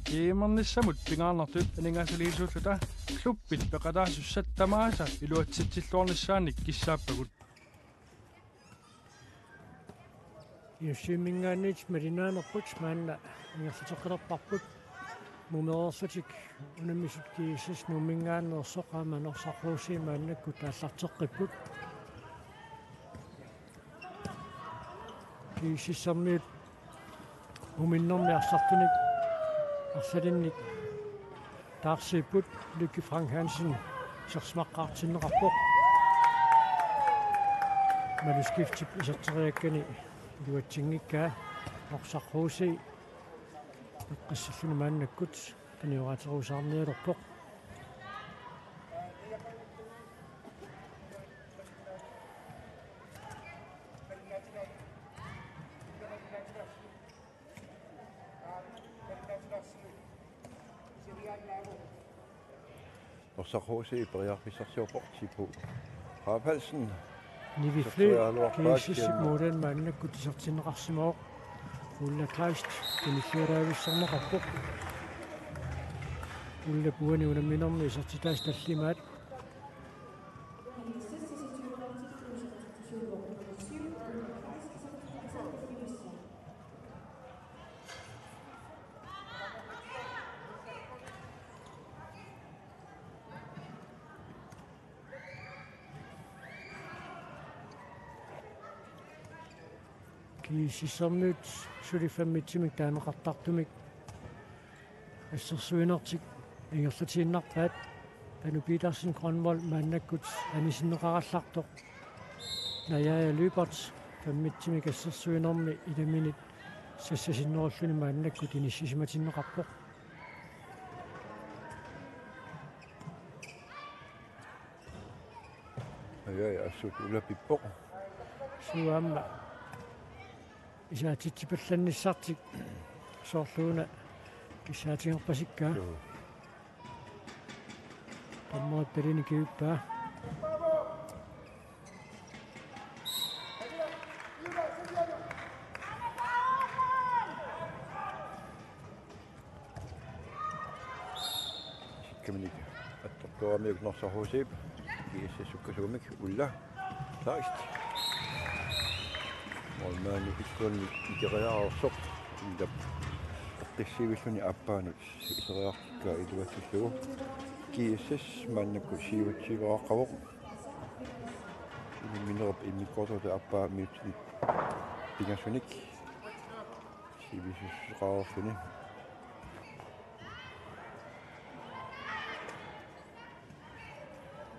Kiimernissamut pingaarnertut aningasaliisuututa kluppit peqataasussаттамааса илуатситсиллуорнissaanник киссааппагут Юсимингаанит малинааnerput маанна ингерлутеққилерпарпут мумеерсутик унамисут киисис нумингаанерсоқаама норсарруусии мааннакку тааллартеққиппут киисиссармиут уминнэрми арсартуник арсалинник таарсиппут Lykke Frank Hansen сэрсмаққаартиннеқарпоқ малускифтип исертериаккани дуатсингиккаа норсарруусии эққассаллуни мааннаккут таниураатерусаарниалерпоқ Norsarruusii periarpissarsiorportipu Raapalsen нивифле киисиссик муулаан мааннаккут исертиннеқарсимаоқ улла класт киниллураависсарнеқарпоқ улла пуани унамминерми исертитаас таллимаат киисиссармиут сулифаммитсимик таанеқартартумик ассерсуинертик ингерлутииннарпаат тану Petersen Grønvold мааннаккут анисиннеқараллартоқ наяя Люберт фаммитсимик ассерсуинерми иламинит сассасиннеруллуни мааннаккут иниссисиматиннеқарпоқ ая ассут улапиппоқ суамма исаатитсипалланниссартик соорлууна кисаатингерпасиккаа таммаат перини киуппаа сиккаминик аттортуамиук норсарруусип кииссассуккасуумик улла таист Olmaani ikkuanni ikeriaarsoq indap qissiivilluni appaanut iseriartikkaa iluatsullugu kiissas maannakku siivatsiivaaqavoq iminerp imikkortote appaa miutsit pingassunik siivisusqaarluni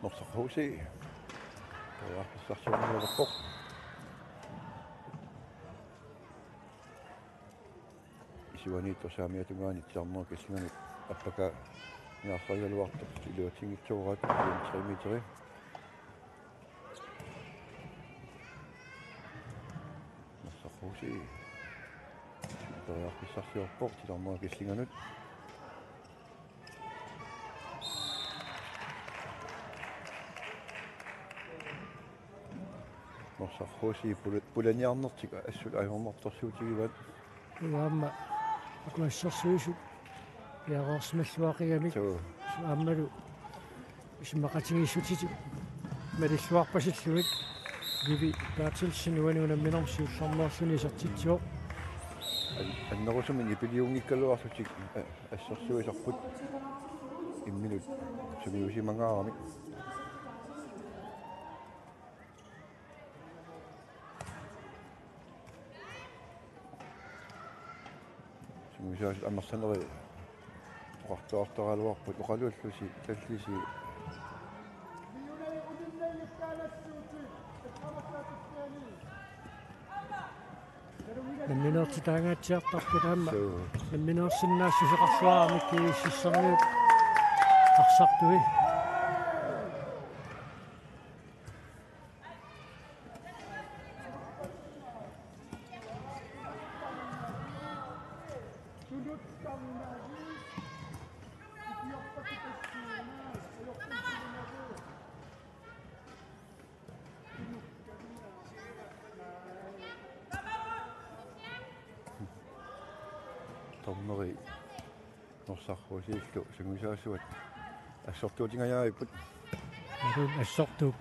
norsarruusi periarpissarsuarniulerpoq Sivanito saamiatungaani tiarnera kissingani appaka ngaarsajaluartoq iluatingitsuuraat 3 metri norsarruusi periarpissarsiorpoq tiarnera kissinganut norsarruusi pulaniarnertik assut ajornertorsuutigivat уаама акуассерсуису яароорсималлуақигамик суааммалу исмақатингиссутити малиллуарпасиллуик ливи таатилсинуанунамминерсиулларнерлуни сертитсио аннерусумин ипилиунгиккалуарлутик ассерсуисарпут имминут сумиусимангаарамик мусаас аммерсанери тоқартуартаралуарпут оқалууллуси таллиси намминерти таангаатсиартарпутаама намминерсиннаассусеқарсуарамик кииссиссариут арсартуи торнери Norsarruusiillu sungusaasuat assortuutingajaariput Arun assortuup.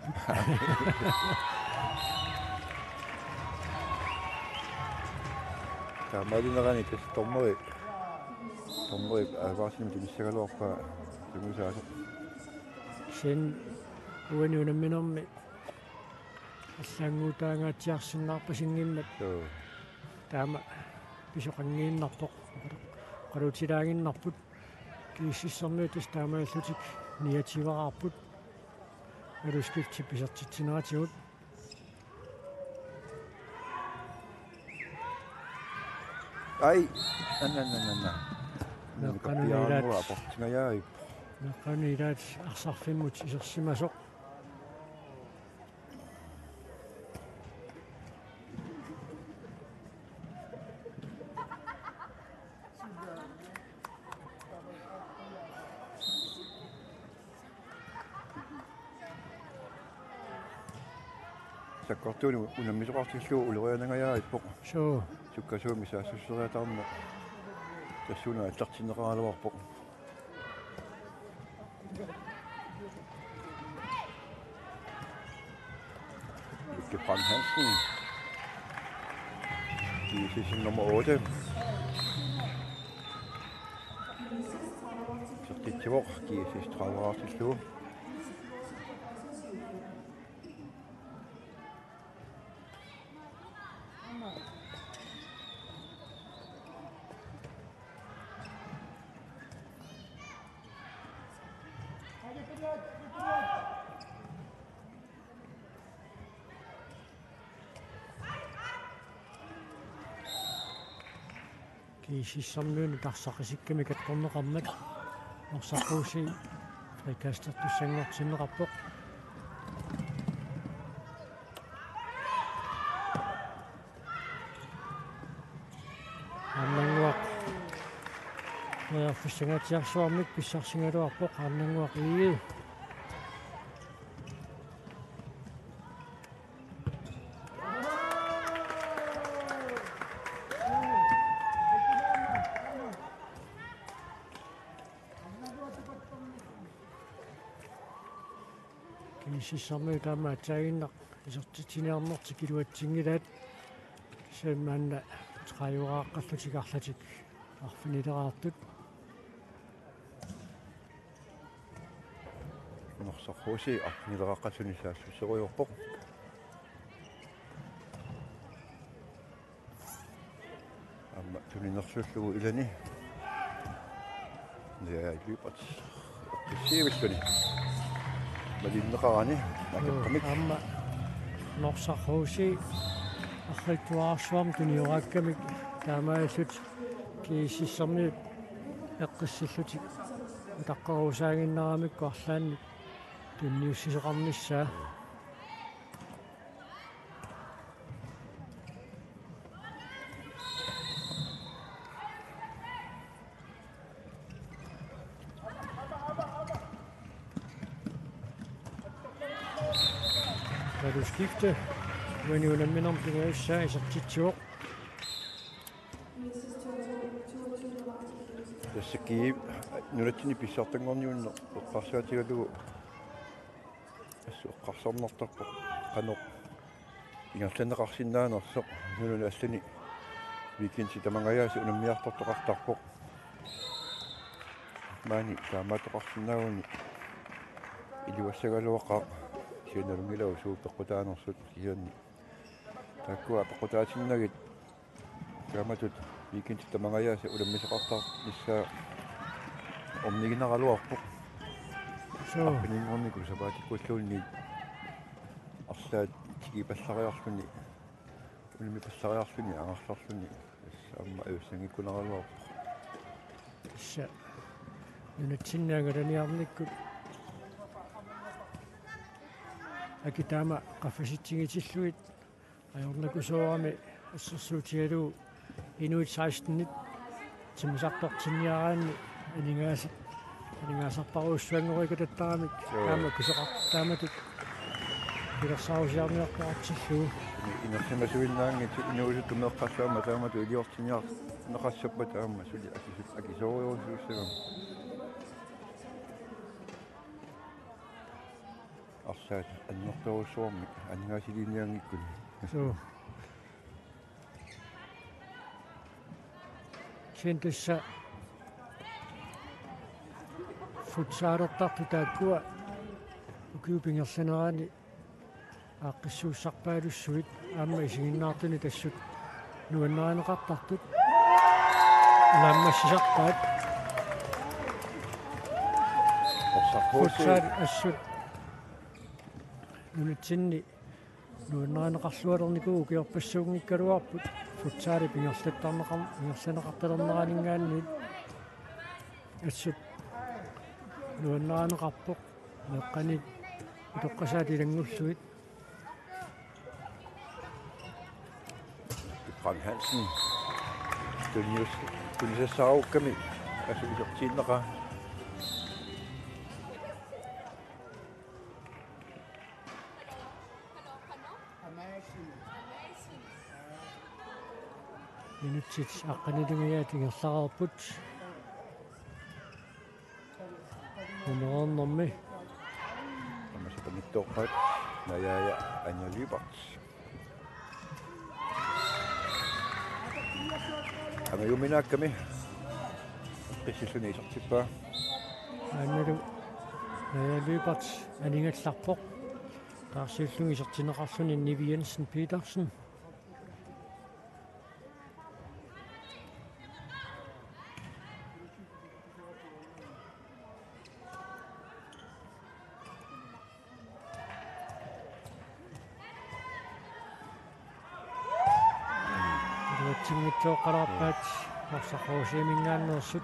taamalinerani tas tormeri avarsinum timissagaluarpaa sungusaasu Sen uaniunamminermi аллаангуутаангаатиарсиннаарпасингиммат таама писоқангииннарпоқ қалутилаагиннарпут кииссиссэрнуутас таамааллутик ниативараарпут алускифти писартитсинератигут ай аннаннанна неққануилаат апортингаjaarip неққануилаат арсарфиммут исерсимасоқ таккортуни унаммисоқартиллуу улерианангаjaarippoq соо суккасууми саассуссериатаарна тассуна аттартиннеқаралуарпоқ Lykke Frank Hansen i session nummer 8. Så det til hvor giver sidst 30 år til slut. кисиссарнууни тарсақисикками катторнеқарнак норсаққууси рикастертуссангортиннеқарпоқ аннангуақ наярфиссангатиарсуармик писсарсингалуарпоқ аннангуақ лии кисиссарнуи таамаатсаагиннақ исертитсиниарнэрти килуатсингилаат кисаамаанна трааюрааққаллутикарлатик арфинилераартут Norsarruusi arfinileрааққатуни саассуссериорпоқ амма тунинерсууллугу илани я липат сивискани малиннеқарани накеққамик амма норсаррууси арлуттуаарсуарм туниорааккамик таамааллут кисиссарни эққиссиллутик таққарусаагиннарамикку арлаанни тунниуссисеқарниссаа du skifte униунамминерм пингаассаа исертитсуоқ тассакии нулатсини писсартангорниуннер эққарсуатигалугу ассуэққарсарнартарпоқ қано ингерланеқарсиннаанерсоқ нулуна аллани викинси тамангаяаси унаммиартортоқартарпоқ маани таамаатоқарсинаагуни илуассагалуақаа сиуналунгилау сууппеққутаанерсут кианни таккуа пеққутаатиннагит тааматут викинси тамангаяаси уламмисеқартар ниссаа омнигинаралуарпоқ соо пинингорнику сапаатиккууллуунни арлаат тигипаллариарлуни улми паллариарлуни ангарларлуни амма эвсангиккунаралуарпоқ исса нунатсиннаагаланиарниккут акитаама qaffasitsigitillugit ajornakusuarami ассерсуутигалуу инуит 16-нит тимисартортинниараанни алингаасарпаруussуангорикататтарамик таама кусеқартааматут пилерсаарусиарниарпаратсиллуу инерсимасуиннаанги инуусут меэккарлаама таамату илиортиниар неқассаппа таама сули акисоориорсууссагам арсаат аннэрторуссуармик ангаасилиниангиккун So. Синтэсса футсаарертарту тааккуа укиупингерланерани ааққиссууссарпаалуссуит аама исигиннаартуни тассут нуаннеранеқартартут ламмассисарпаат футсаал ассут нунитсинни нуаннеранеқарлуалерникуу укиорпассуугниккалуарпут футсаали пингерлаттарнеқар пингерланеқарталернераанингаанниит ассут нуаннеранеқарпоқ меққанит утоққасаати илангуллуит Frank Hansen tunnissaaukkami asuisortiinneqa минутсит аққанилингаяатингерларерпут нуаннэрми амасапаниттоққат наяя анялибарт амаюминаакками қиссилунисартиппаа аанналу наялуипарт анингалларпоқ таарсиуллугисертинеқарлуни Nivi Jensen Petersen тингитсооққалаарпаат марсақоосиимингааннерсут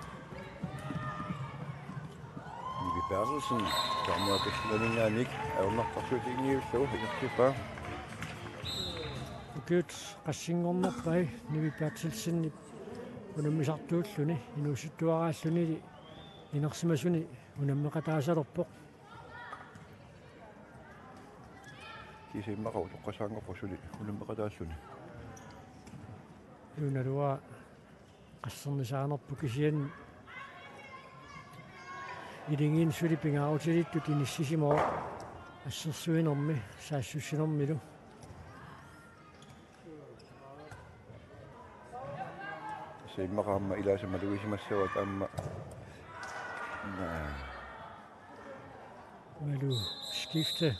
Nivi Bertelsen тамаакилланинганик аунартарсуутигниуллу илертиппаа укиут qassiнгорнерпай Nivi Bertelsenni унаммисартууллуни инуусуттуарааллунили инерсимасуни унаммеқатаасалерпоқ кисиммақау тоққасаангорпусули унаммеқатааллуни юналуа qassernисаанерпу кисиан илингин сулипингаарутилитту тиниссисимоо ассерсуинерми саассуссинермилу симмақаама илаасама луисимассава таама малу скифте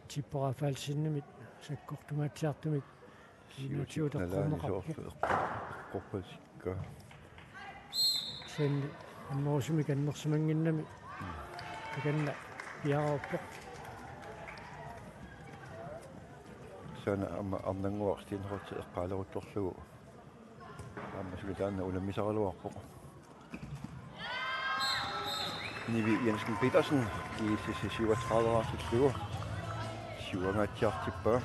типпарафалсиннамит саккортумаатсиартумик qorpasikka sen аннерусуми каннерсимангиннами таканна пиараппоқ сана амма арнангуарстинерути эққалерутторлугу амма сулитаанна уламмисаралуарпоқ Nivi Jensen Petersen i CC37-арлугу сиуангаатсиартиппаа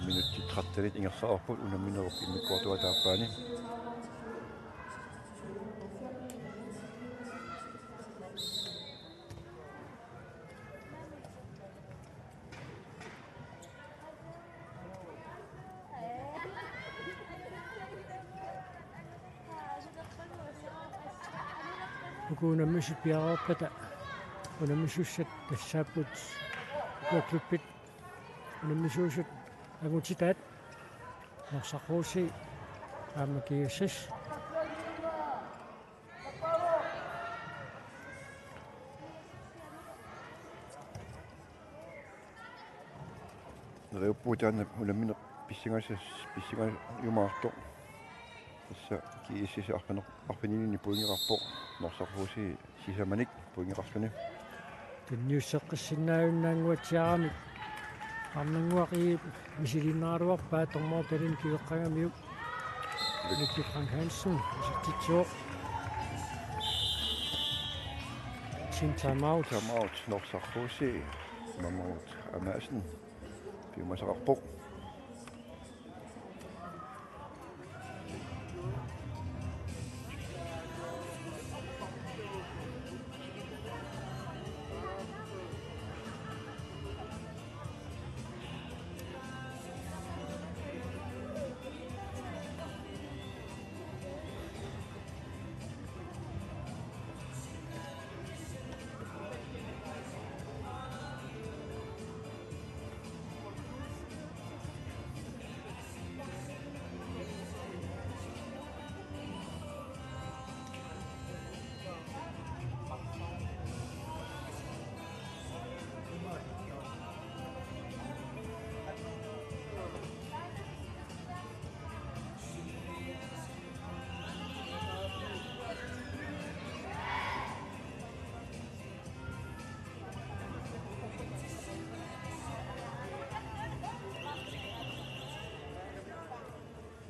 минутти 13 ингерсаарпут унамминеруп иммиккуартуатааппаани укуунаммисут пиараарпата унаммисуссат тассааппут клубпит унаммисуусут агутитаат марсақууси аамакиуссас реуппутаана унаммине писсингасас писсинга юмаарто тасса кииссиси арпинини пуингеқарпо марсақууси сисаманик пуингеқарлуни тинниуссеққиссиннааюннаангуатсиарами арнангуақи мисилиннааруарпаа тормоорпалин киеққангамиук Nicky Frank Hansen сертитсоо тим таймаут норсақууси мамаут амаасен пиумасақарпо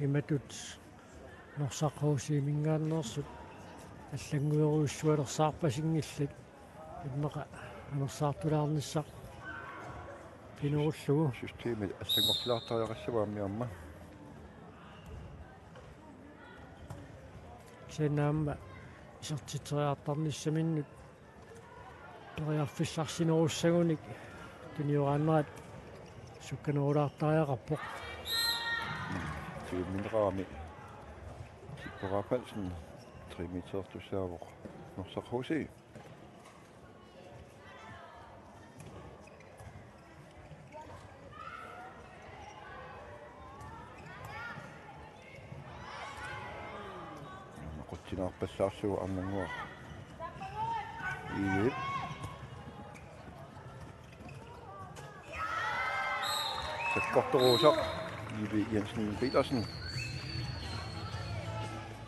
иматут норсаққуусиимингааннерсут аллангуеруйуссуалерсаарпасингиллат иммақа анерсаартулаарниссақ пинеруллугу Systemet аллагортилаартариақассаваамми сенаамма исертитериартарниссаминнут периарфиссарсинеруссагуник туниорааннерат сукканерулаартариақарпоқ тиминраами сиппорапалсен 3 метр тусаавоқ норсақхуси quttinarpallaarsugu arnanguar iip sakkortoruusaq Ibe Jensen Petersen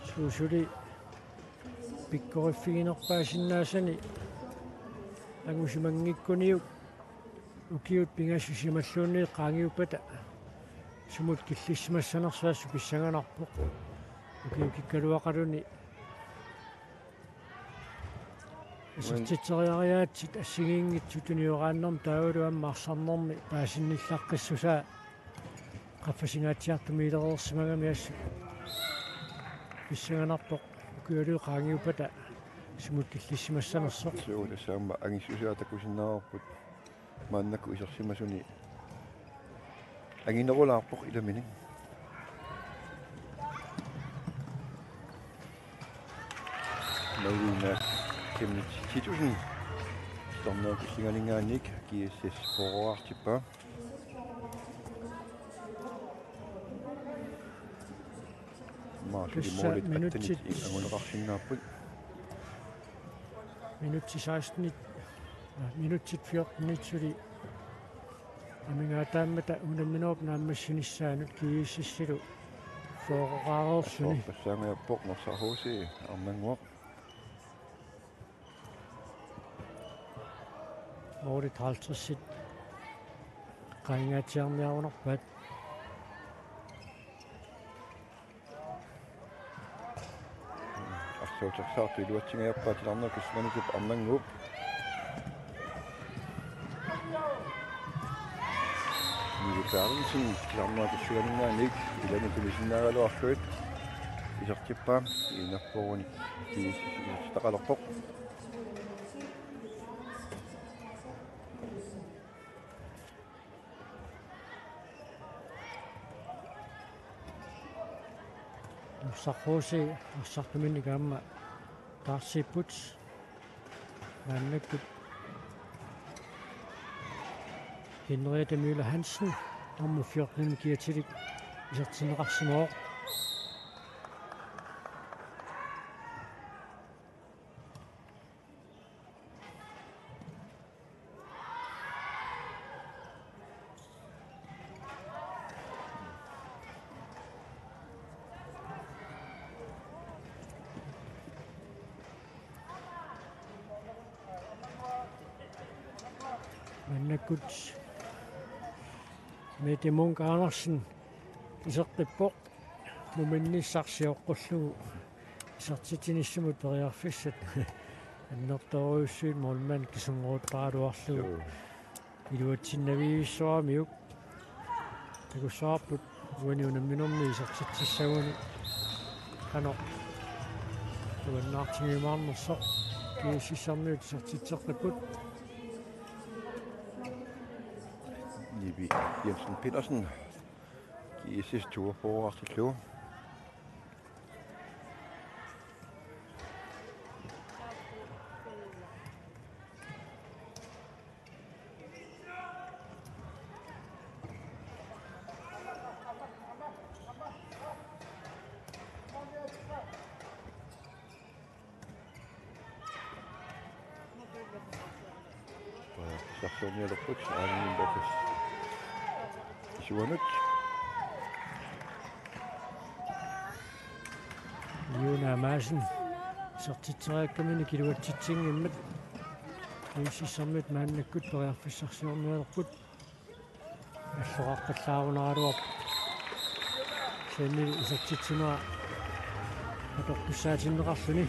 суусули пиккориффигинерпаасиннаасани агусимангиккуниук укиут пингассусималлуунни qaangiupata sumut киллиссимассанерсуассу писсаганарпоқ укиукиккалуақалуни исертитериариаатсит ассигиингитсу туниорааннерм таавалуамма арсарнерми паасинниллаққиссусаа qaffasigaatiartumiilereersimagami assu писсаганарпоқ укиулуу qaangiupata sumut киллиссимассанерсоқ суулассаама ангиссусаатакусиннаарпут мааннакку исерсимасуни ангинерулаарпоқ иламини Marina Kemnititusen stormer kusingalingaannik GSS forartippa Marsuli målet attanit angunerarsinnaarput minutti 16 minutti 14 suli амингаатааммата унамминооп нааммассинissaanут кииссиссилу фоораарерсуни пассаамиаппоқ норсархууси арнангуақ Målet 50 qaingaatiarniarunarpat арсуутерсаарту илуатсингаяппаатиларнер кисманикуп арнангуп нивитааринсин киларнаа киссуалингааник илани тулисиннаагалуарфуит исертиппаам инерпоруни киисситақалерпоқ сахоси сартуминникаама таарсиппут маннаккут Henriette Møller Hansen om 14 giver исертинеқарсимоо маннаккут Mette Munk Andersen исертиппоқ муминниссарсиоққуллугу исертитинissumut периарфиссат аннерторуйуссуит молман кисунгуутпаалуарлугу илуатсиннавииссуарамиук такуссаарпут уаниунамминорми исертитсагуни кано уаннаартигимаарнерсоқ кииссисарниут исертитсеққиппут Ibe Jensen Petersen GSS tur forartillu Saxonerput aanimbokus Suanut Jona Madsen сертитсериаккамини килуатситсингиммат кииссисармит мааннаккут периарфиссарсиорниалерпут аллоқаққаллаарунаралуап Senni isatitsunua atorpissaatinneqarluni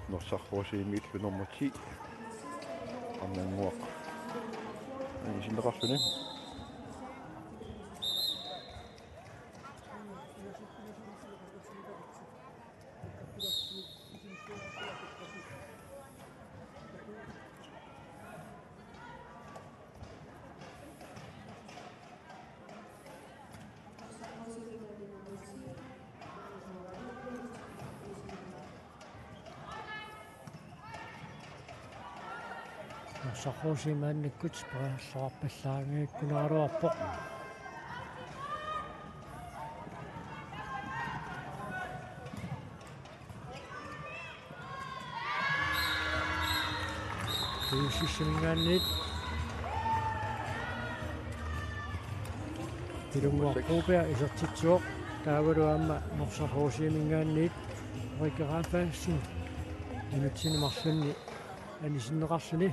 Norsarruusiimiillu nummer 10 ammanguaq anisinneqarluni Norsarruusiimaannikkut paallaarpallaangiikkunaaruarpoq Kiisissingaanniit Ilunguarpuupia isertitsuoq taavaluaama norsarruusiimingaanniit rikeraafaassing inutsinumarlunni anisinneqarluni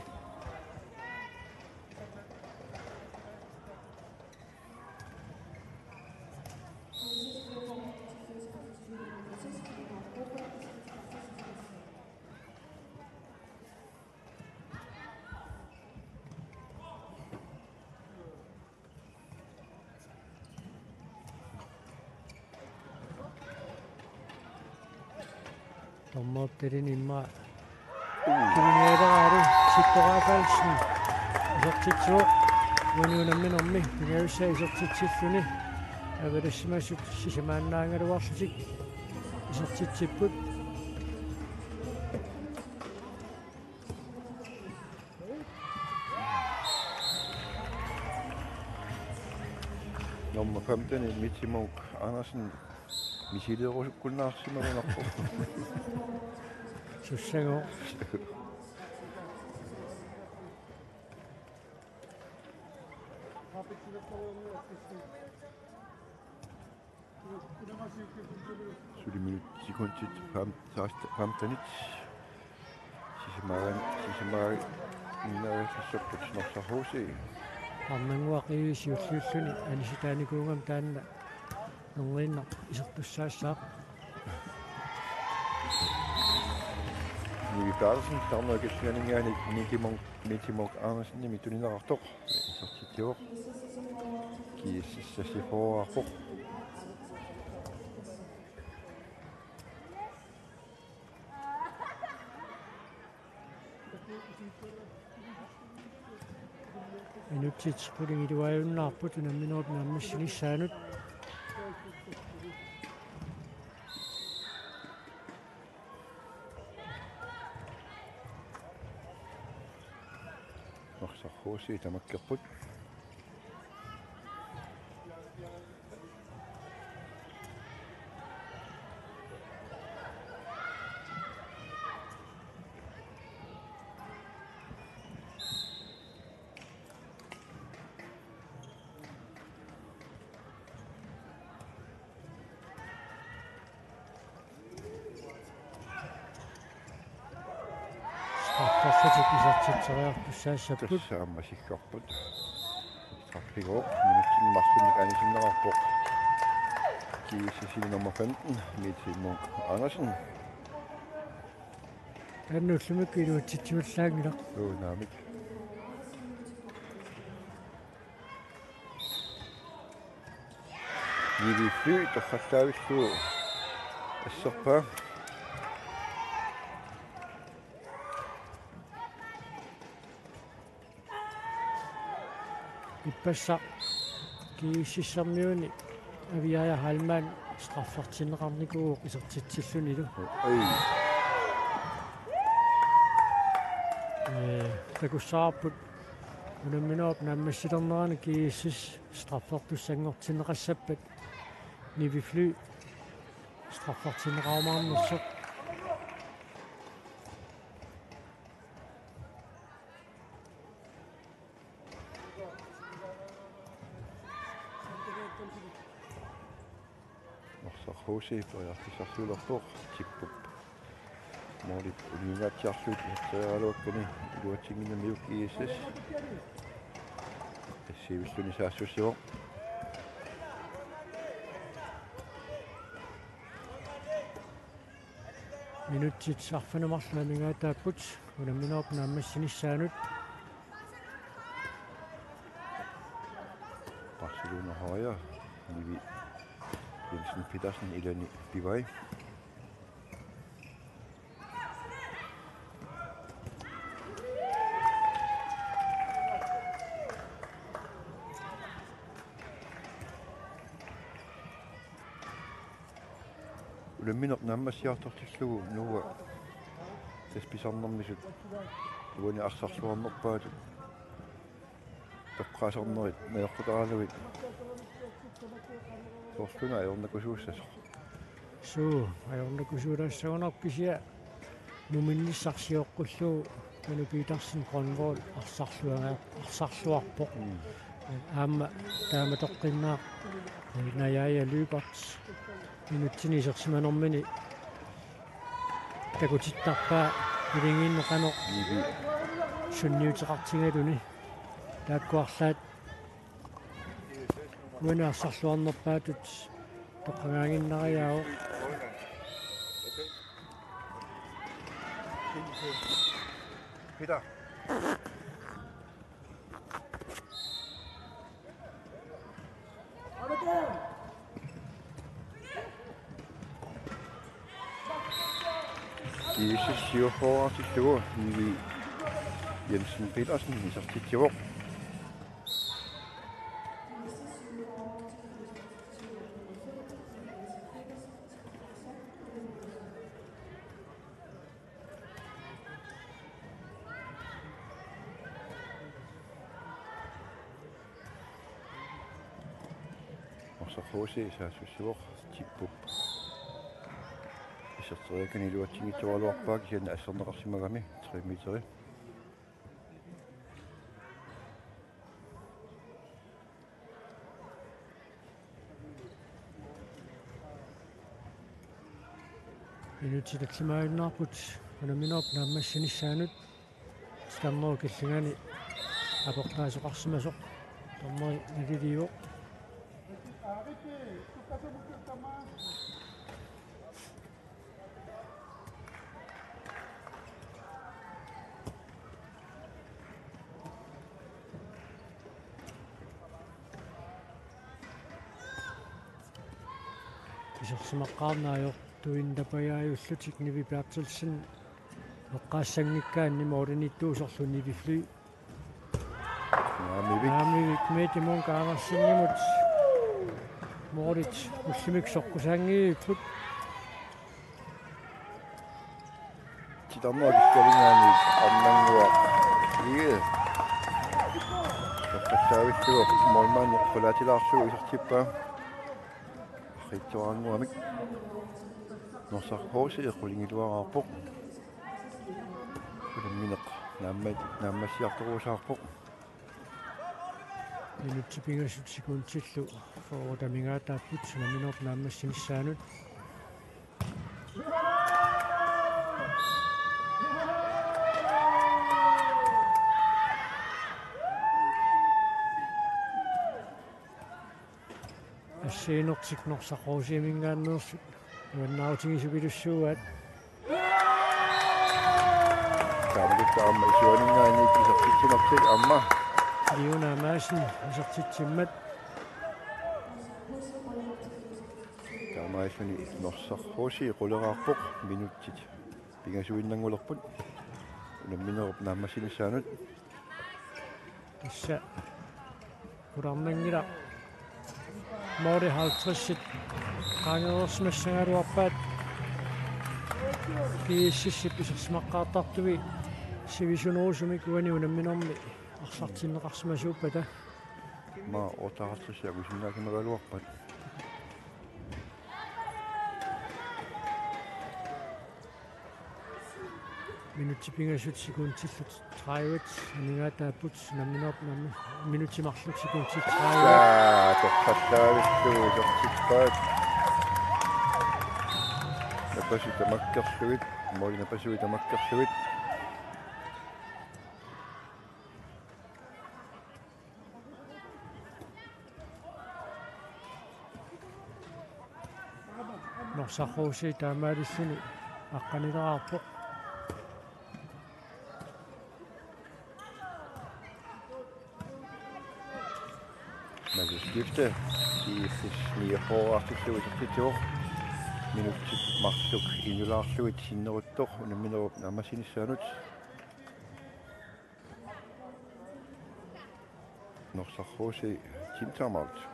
Tommootterin imma Kineeraaru sipporaapaalsin isortitsuoq unuunamminormi pingarussa isortitsilluni avalassimassut sisamaannaangaluarlutik isortitsipput nummer 15 Mitsimuk Andersen misileerusukkunnaarsimarunerpo sussango suliminut sekundit 15 sisimari innarissapput norsarruusi ammanguaqiisiulluulluni anisitaanikuungam taanna nungiinna isertussaassaq Nivi Pedersen tarnerkissinganingaani Mitsimuk Andersen mitulinerartoq isortitsuoq kiississasifoarpoq inutsitsqulingiluajunnaarput unamminuut naammassinissaanut norsarruusi tamakkerput Qaffassatik isartitseriarpussaassaput tussaammasikkorput trappiguuq minutsinmarlunnik anisinnerarpoq kiissisi nummer 15 Mitsimuk Andersen annullumik iluutsitsimallaangila unaamik Nivi Fly torrallaavilluu asserpaa ipassa kiississermiuni aviaja halmaan straffartinneqarnikuuq isertitsillunilu ai takussaarput unamminuup naammassilernerani kiissis straffartussanngortinneqassappat Nivi Fly straffartinneqarmaarnersoq norsarruusi periartisarluulerpoq tippup moolit uliungaatiarluut iatseeraaluakkani iluatsinginnamiuk kiissas тассивиллуни саассуссуо Minutsit sarfanumarluna mingaataaput unamminerp naammassinissaaanut Barcelona højre. Nivi Jensen Petersen Ilani Bivai. Ulamminerp naammassiartortillugu nuua taspisarnermisut uani arsaarsuarnerpaatut taqqaasarnerit najoqqutaraluit torluna ajornakusuussas suu ajornakusuulaassagunarpisia numinnissarsioqqullugu kanupiitarsin Grønvold arsarluarpoq aamma taamatoqqinnaaq najaja Lyberts minutinisersimanormini takutittarpaa ilingiinneqano nivi sunniuteqartigaluni taakkuarlaat uanaarsarluarnerpaatut toqqangaanginnariaao Peter. Jesus siufoartillugu nivi Jensen Petersen isartittivoq Jose saasussivoq tippup isserteriakani luatsigitsualuarpaak sianna asserneqarsimagami 3 meteri minutilatsimaayunnaarput unamminerp naammassinissaaanut stammeru killingani apoqqaasoqarsimasoq tammeri naliliivoq isерсимаққарнааёр туиндапаяаюллутик Nivi Bertelsen эққаассангиккаанни мооринитtuusorlu Nivifly наамивик метимон каарсиннимут моорит уллимик соққусаангииппут титарнуакискалингаани арнангуа ие тоққассаавиттуа молмаан қулаатилаарсуу исертиппаа ритуаангуамик норсархооси эққулингилуараарпоқ улимминеқ нааммассиарторуусаарпоқ минутсипингасут секундтиллу фоорутамингаатааппут сунаминерп нааммассинissaaнут ассиинертик норсақоосиамингааннерсут уаннаутигисупилуссууаат таамагиттаама исуанингаани кисертитсинертик амма Liuna Madsen isartitsimmat таамаисуни норсархууси quleraarpoq minuttit pingasuinnangulerput unamminerp naammassinissaanut tassa kurarnangila moori 50-sit qaangerersmassangaluarpaat kiississip isersimaqqaartartuvi sivisunuusumik uani unamminermi арсартиннеқарсимасууппата ма отаартуссиагу синнаакинераалуарпат минутипингасут секундтиллут 30 амингаатааппут намминерп намми минутимарлут секундтит 30 тоққаллаавиттуу сертиппаат напаси тамаккерлуит моли напасуи тамаккерлуит норсархууси таамаалиссуни аққанилераарпоқ Man skifte i sniger forartikluit til minutit marsluk inularluit sinneruttor unamminerup namassinissaanut norsarruusi timtaamalt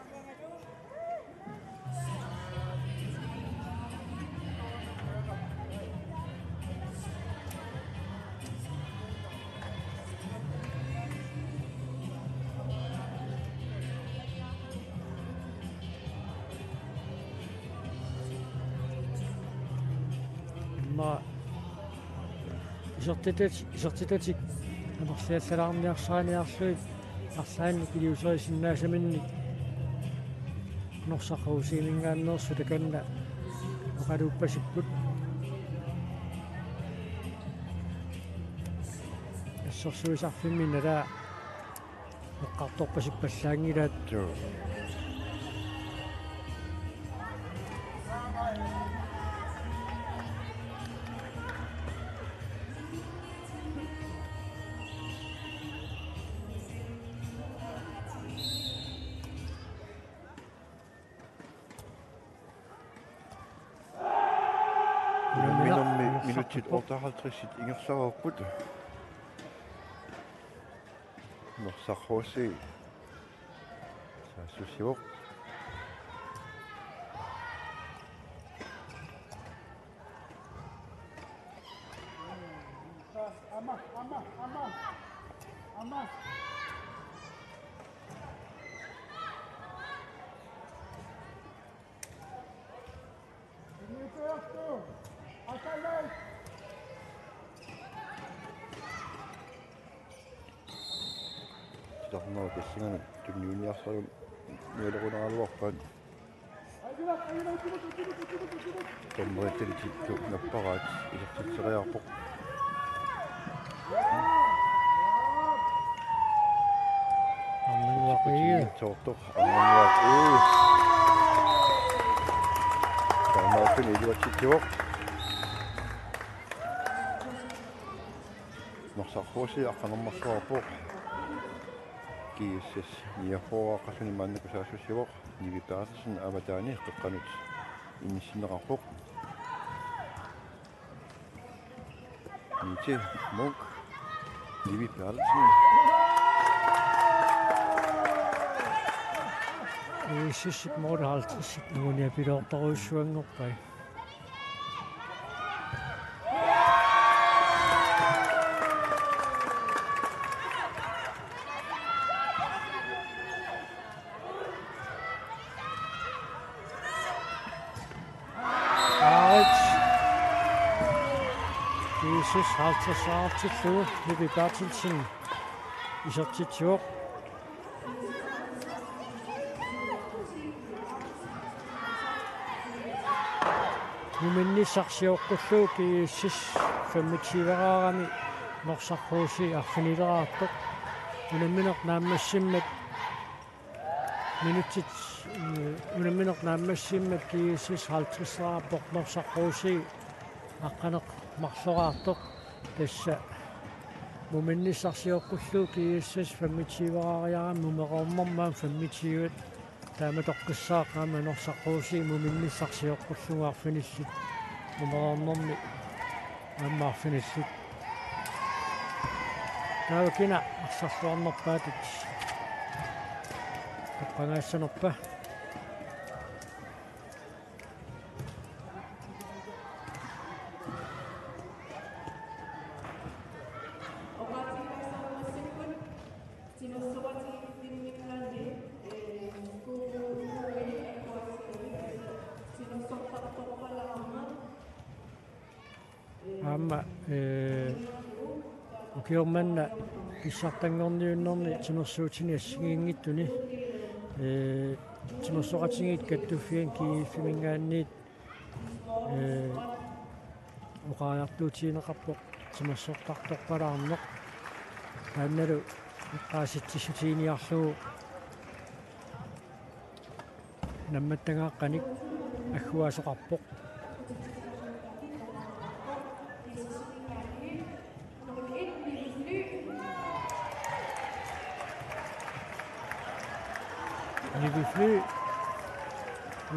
isертитатик анерлиаллаарниарсааниарлуит арлаанни килиусерисиннаасаминни норсаққусиимингааннерсу таканна оқалууппасиппут ассерсуисарфимми налаа эққарторпасиппаллаангилаат minutit 58 ingersarerput norsarruusi saassusivoq Tornoo kissingana tunniuniarsarum nuilerunaaluarpan tommerittilitittu napparaat isertitseriarpoq аммануақиги tortoq ammanuaq tornoorpin iluatsittivoq norsarruusi aqqanermarsuarpoq kiissis niafoaqasuni maannakusaassussivoq nivipaartasen avataani eqqeqqanut innissinneqarpoq niti munk nivipaartasen ississip moorhaltissip nuunia piloortoruissuanngorpai Jesus haltersaartillu Nivi Bertelsen isertitsuoq numennissarsiоққуллуу кииссис 25-аарами норсаррууси арфинилераартоқ унамминеқ нааммассиммат минутит унамминеқ нааммассиммат кииссис 50-аарпоқ норсаррууси аққанеқ марлораартоқ тасса муминнissarsiоққуллуу кииссас 25-аариарам мумеқормормаан 25-ат тааматоққиссаақаама норсаққууси муминнissarsiоққуллугаарфиниссит мумеқорморми аммаарфиниссит таавакина арсарлуарнерпаатит таппангаассанерпа Kiormanna kissartangorniunnerni timersuutini assinginggittuni timersoqatingit kattuffian kiiffimingaanniit oqaajartuutiineqarpoq timersortartorpalaarneq taannalu iqqaasitsissutiiniarlugu nammattangaaqqanik аггуасоqarpoq Livifly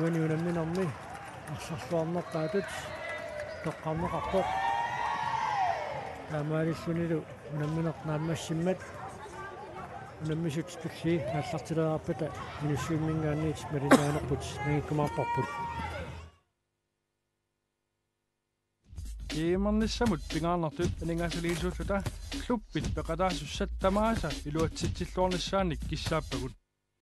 uani unamminermi арсарлуарнертаатут тоққарнеқарпоқ таамаалиссунилу унамминернааммассиммат унаммисут тулли аллартилераарпата минуссуиммингаанниит малинаанерпут нагиккумаарпарпут Иимерниссамут пингаарнартут анингаасулиисууллута клуппит пеқатаасуссаттамааса илуатситсиллуорнissaanник киссааппагут